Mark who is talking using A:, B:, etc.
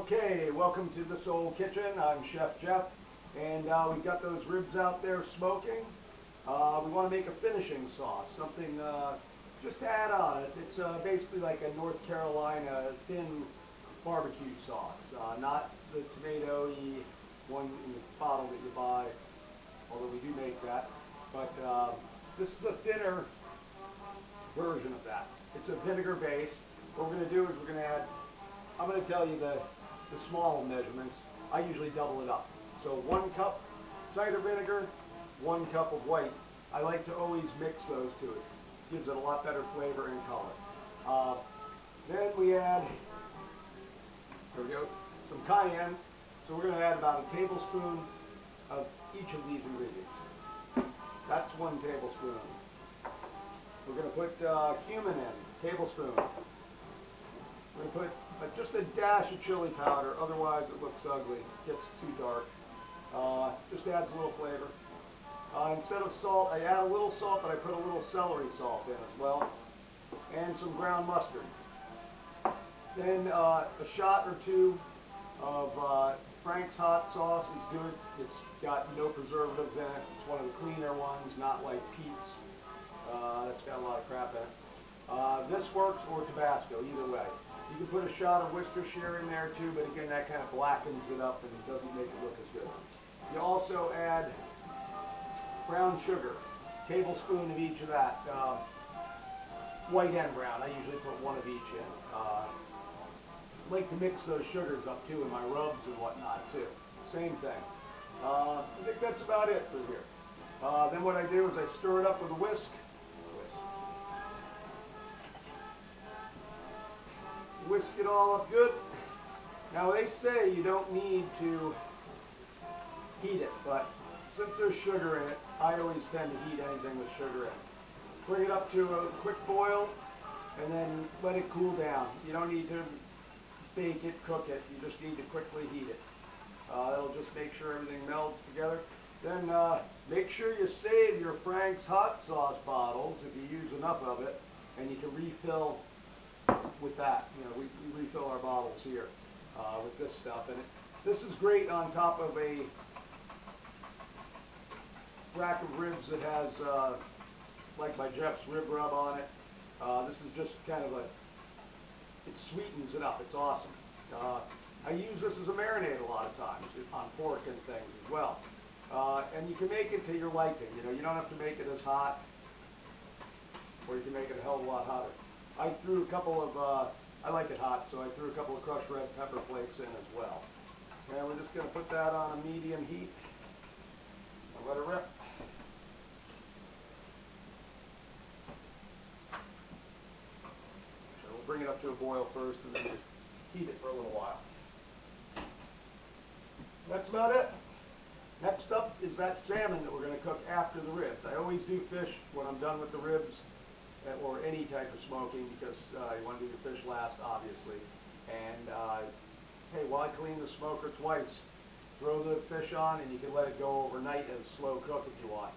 A: Okay, welcome to This Old Kitchen. I'm Chef Jeff, and we've got those ribs out there smoking. We want to make a finishing sauce, something just to add on it. It's basically like a North Carolina thin barbecue sauce, not the tomato-y one in the bottle that you buy, although we do make that. But this is the thinner version of that. It's a vinegar base. What we're going to do is we're going to add, I'm going to tell you the small measurements. I usually double it up. So 1 cup cider vinegar, 1 cup of white. I like to always mix those two. It gives it a lot better flavor and color. Then we add, there we go, some cayenne. So we're going to add about a tablespoon of each of these ingredients. That's 1 tablespoon. We're going to put cumin in, tablespoon. We're going to put just a dash of chili powder, otherwise it looks ugly, it gets too dark. Just adds a little flavor. Instead of salt, I add a little salt, but I put a little celery salt in as well. And some ground mustard. Then a shot or two of Frank's hot sauce is good. It's got no preservatives in it. It's one of the cleaner ones, not like Pete's. That's got a lot of crap in it. This works, or Tabasco, either way. You can put a shot of Worcestershire in there too, but again, that kind of blackens it up and it doesn't make it look as good. You also add brown sugar, tablespoon of each of that, white and brown. I usually put 1 of each in. I like to mix those sugars up too in my rubs and whatnot too. Same thing. I think that's about it for here. Then what I do is I stir it up with a whisk. Whisk it all up good. Now they say you don't need to heat it, but since there's sugar in it, I always tend to heat anything with sugar in it. Bring it up to a quick boil and then let it cool down. You don't need to bake it, cook it, you just need to quickly heat it. That'll just make sure everything melds together. Then make sure you save your Frank's hot sauce bottles if you use enough of it, and you can refill with that. You know, we refill our bottles here with this stuff, and this is great on top of a rack of ribs that has, like my Jeff's rib rub on it. This is just kind of it sweetens it up. It's awesome. I use this as a marinade a lot of times on pork and things as well. And you can make it to your liking. You know, you don't have to make it as hot, or you can make it a hell of a lot hotter. I threw a couple of, I like it hot, so I threw a couple of crushed red pepper flakes in as well. And we're just going to put that on a medium heat and let it rip. So we'll bring it up to a boil first and then just heat it for a little while. That's about it. Next up is that salmon that we're going to cook after the ribs. I always do fish when I'm done with the ribs, or any type of smoking, because you want to do your fish last, obviously. And hey, why clean the smoker twice? Throw the fish on and you can let it go overnight as a slow cook if you want.